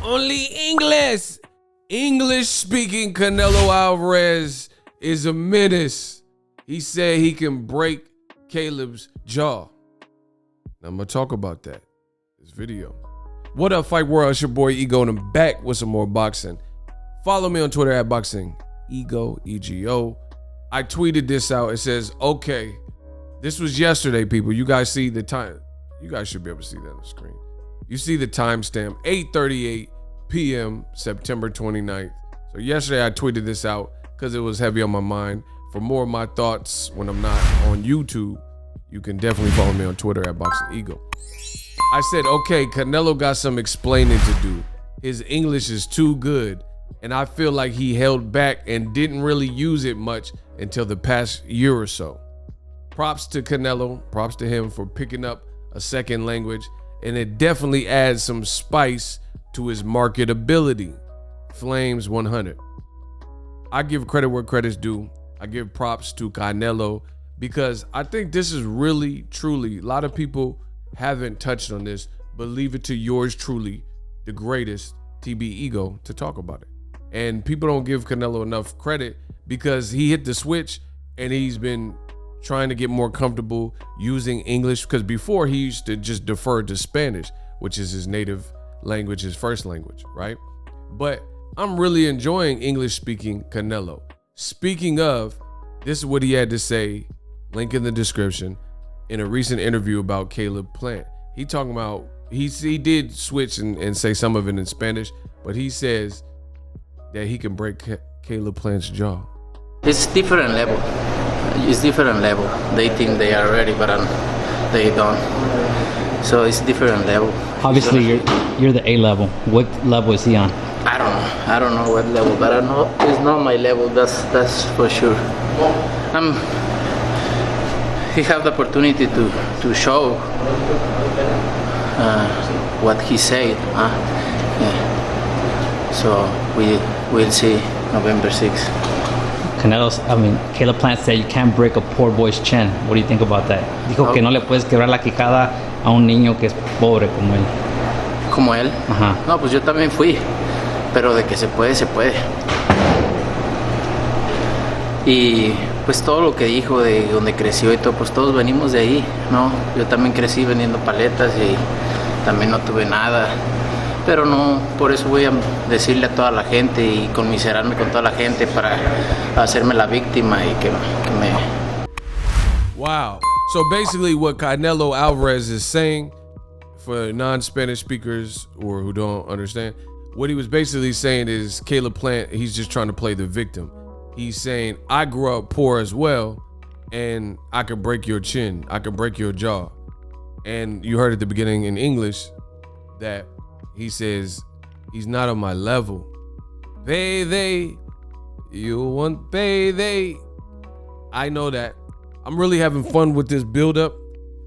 Only English. English-speaking Canelo Alvarez is a menace. He said he can break Caleb's jaw. Now, I'm going to talk about that. This video. What up, Fight World? It's your boy Ego, and I'm back with some more boxing. Follow me on Twitter at Boxingego, E-G-O. I tweeted this out. It says, okay, this was yesterday, people. You guys see the time. You guys should be able to see that on the screen. You see the timestamp, 8:38 p.m., September 29th. So yesterday I tweeted this out because it was heavy on my mind. For more of my thoughts when I'm not on YouTube, you can definitely follow me on Twitter at Boxingego. I said, okay, Canelo got some explaining to do. His English is too good, and I feel like he held back and didn't really use it much until the past year or so. Props to Canelo, props to him for picking up a second language, and it definitely adds some spice to his marketability. Flames 100. I give credit where credit's due. I give props to Canelo because I think this is really, truly, a lot of people haven't touched on this, but leave it to yours truly, the greatest, TB Ego, to talk about it. And people don't give Canelo enough credit because he hit the switch and he's been trying to get more comfortable using English, because before he used to just defer to Spanish, which is his native language, his first language, right? But I'm really enjoying English speaking Canelo. Speaking of, this is what he had to say, link in the description, in a recent interview about Caleb Plant. He talking about, he did switch and say some of it in Spanish, but he says that he can break Caleb Plant's jaw. It's different level. It's different level. They think they are ready, but they don't. So it's different level. Obviously, you're the A level. What level is he on? I don't know. I don't know what level, but I know it's not my level. That's for sure. He have the opportunity to show what he said. Yeah. So we'll see November 6th. Caleb Plant said you can't break a poor boy's chin. What do you think about that? Dijo que no le puedes quebrar la quijada a un niño que es pobre como él. ¿Como él? Ajá. No, pues yo también fui, pero de que se puede, se puede. Y pues todo lo que dijo de donde creció y todo, pues todos venimos de ahí, ¿no? Yo también crecí vendiendo paletas y también no tuve nada. Pero no, por eso voy a decirle a toda la gente y conmiserarme con toda la gente para hacerme la víctima y que me... Wow. So basically what Canelo Alvarez is saying, for non-Spanish speakers or who don't understand, what he was basically saying is Caleb Plant, he's just trying to play the victim. He's saying, I grew up poor as well, and I could break your chin. I could break your jaw. And you heard at the beginning in English that he says, he's not on my level. Baby, you want baby. I know that. I'm really having fun with this build-up.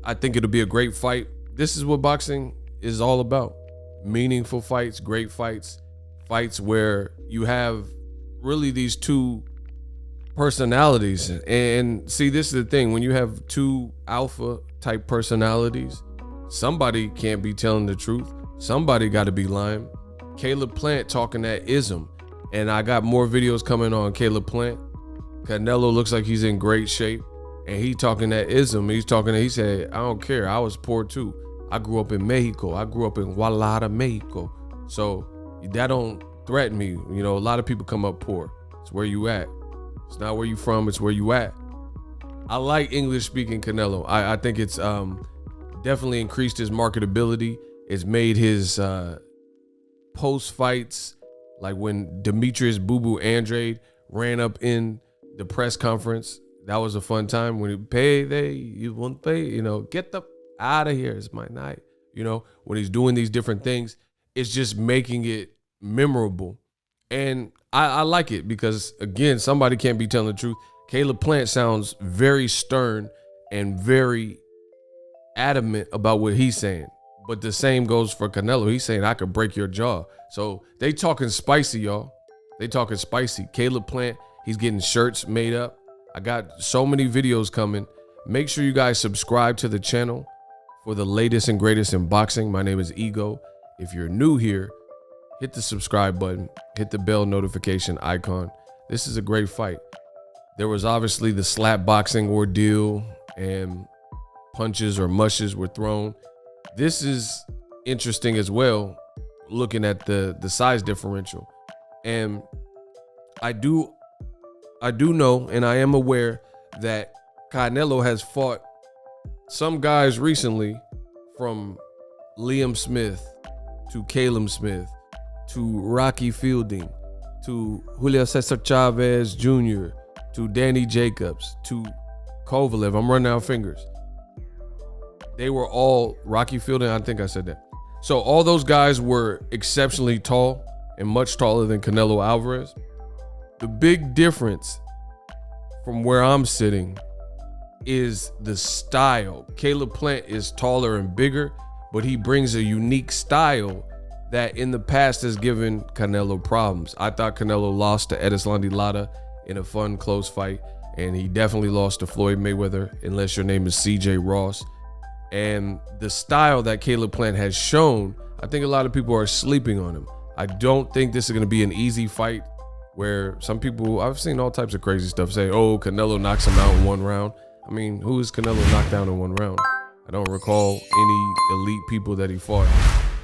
I think it'll be a great fight. This is what boxing is all about. Meaningful fights, great fights, fights where you have really these two personalities. And see, this is the thing. When you have two alpha-type personalities, somebody can't be telling the truth. Somebody got to be lying. Caleb Plant talking that ism. And I got more videos coming on Caleb Plant. Canelo looks like he's in great shape. And he talking that ism. He said, I don't care. I was poor too. I grew up in Mexico. I grew up in Guadalajara, Mexico. So that don't threaten me. You know, a lot of people come up poor. It's where you at. It's not where you from. It's where you at. I like English speaking Canelo. I think it's definitely increased his marketability. It's made his post fights, like when Demetrius Boo Boo Andrade ran up in the press conference. That was a fun time when you won't pay, you know, get the out of here. It's my night. You know, when he's doing these different things, it's just making it memorable. And I like it because, again, somebody can't be telling the truth. Caleb Plant sounds very stern and very adamant about what he's saying. But the same goes for Canelo. He's saying, I could break your jaw. So they talking spicy, y'all. They talking spicy. Caleb Plant, he's getting shirts made up. I got so many videos coming. Make sure you guys subscribe to the channel for the latest and greatest in boxing. My name is Ego. If you're new here, hit the subscribe button, hit the bell notification icon. This is a great fight. There was obviously the slap boxing ordeal and punches or mushes were thrown. This is interesting as well, looking at the size differential. And I do know, and I am aware that Canelo has fought some guys recently, from Liam Smith to Caleb Smith to Rocky Fielding to Julio Cesar Chavez Jr. to Danny Jacobs to Kovalev. I'm running out fingers. They were all Rocky Fielding. I think I said that. So all those guys were exceptionally tall and much taller than Canelo Alvarez. The big difference from where I'm sitting is the style. Caleb Plant is taller and bigger, but he brings a unique style that in the past has given Canelo problems. I thought Canelo lost to Erislandy Lara in a fun, close fight, and he definitely lost to Floyd Mayweather, unless your name is CJ Ross. And the style that Caleb Plant has shown, I think a lot of people are sleeping on him. I don't think this is going to be an easy fight, where some people, I've seen all types of crazy stuff say, oh, Canelo knocks him out in one round. I mean, who is Canelo knocked down in one round? I don't recall any elite people that he fought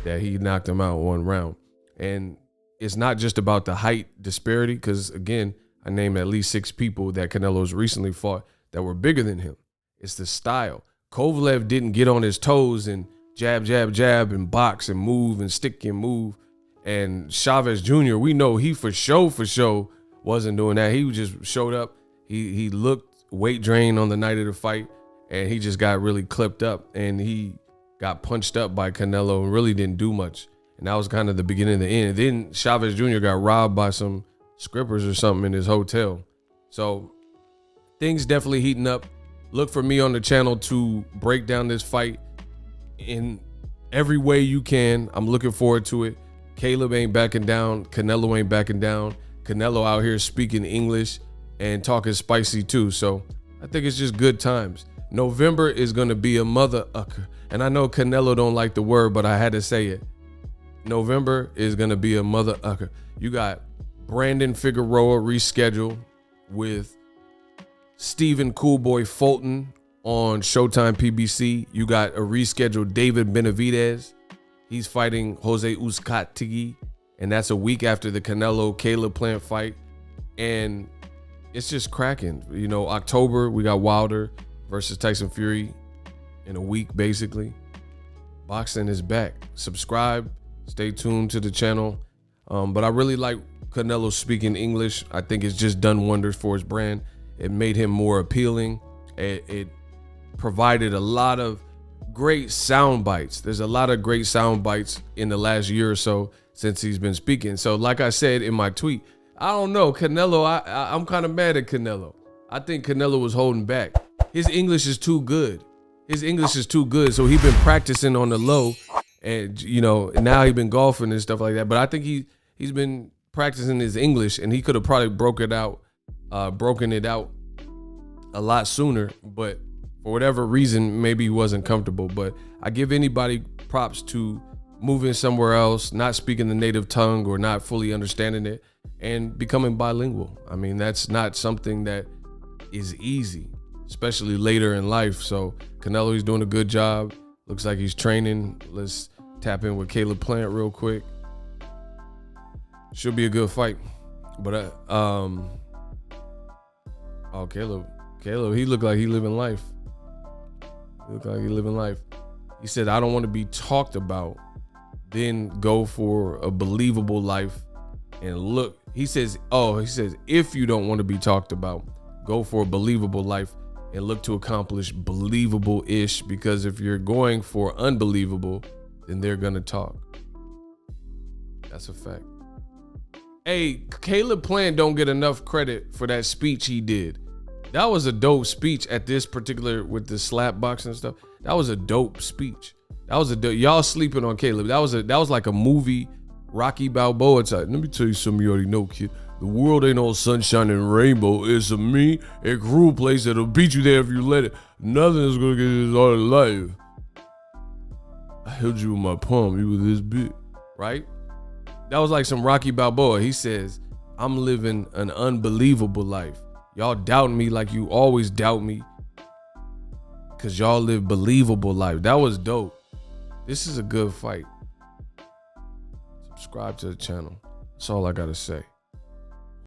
that he knocked him out in one round. And it's not just about the height disparity, because again, I named at least 6 people that Canelo's recently fought that were bigger than him. It's the style. Kovalev didn't get on his toes and jab, jab, jab, and box and move and stick and move. And Chavez Jr., we know he for sure wasn't doing that. He just showed up. He looked weight drained on the night of the fight, and he just got really clipped up, and he got punched up by Canelo and really didn't do much. And that was kind of the beginning and the end. Then Chavez Jr. got robbed by some scrippers or something in his hotel. So things definitely heating up. Look for me on the channel to break down this fight in every way you can. I'm looking forward to it. Caleb ain't backing down. Canelo ain't backing down. Canelo out here speaking English and talking spicy too. So I think it's just good times. November is going to be a mother ucker. And I know Canelo don't like the word, but I had to say it. November is going to be a mother ucker. You got Brandon Figueroa rescheduled with Stephen Coolboy Fulton on Showtime PBC. You got a rescheduled David Benavidez. He's fighting Jose Uzcategui, and that's a week after the Canelo Caleb Plant fight. And it's just cracking. You know, October, we got Wilder versus Tyson Fury in a week, basically. Boxing is back. Subscribe. Stay tuned to the channel. But I really like Canelo speaking English. I think it's just done wonders for his brand. It made him more appealing. It provided a lot of great sound bites. There's a lot of great sound bites in the last year or so since he's been speaking. So like I said in my tweet, I don't know, Canelo, I'm kind of mad at Canelo. I think Canelo was holding back. His English is too good. His English is too good. So he's been practicing on the low, and you know, now he's been golfing and stuff like that. But I think he's been practicing his English, and he could have probably broken it out a lot sooner. But for whatever reason, maybe he wasn't comfortable. But I give anybody props to moving somewhere else, not speaking the native tongue or not fully understanding it, and becoming bilingual. I mean, that's not something that is easy, especially later in life. So Canelo, he's doing a good job. Looks like he's training. Let's tap in with Caleb Plant real quick. Should be a good fight. But oh, Caleb, he looked like he living life. He said, I don't want to be talked about, then go for a believable life and look. He says, if you don't want to be talked about, go for a believable life and look to accomplish believable-ish, because if you're going for unbelievable, then they're going to talk. That's a fact. Hey, Caleb Plant don't get enough credit for that speech he did. That was a dope speech at this particular, with the slap boxing stuff. That was a dope speech. That was a dope. Y'all sleeping on Caleb. That was like a movie, Rocky Balboa type. Let me tell you something you already know, kid. The world ain't all sunshine and rainbow. It's a mean and cruel place that'll beat you there if you let it. Nothing is gonna get you all life. I held you with my palm. You were this big, right? That was like some Rocky Balboa. He says, I'm living an unbelievable life. Y'all doubting me like you always doubt me, because y'all live believable life. That was dope. This is a good fight. Subscribe to the channel. That's all I got to say.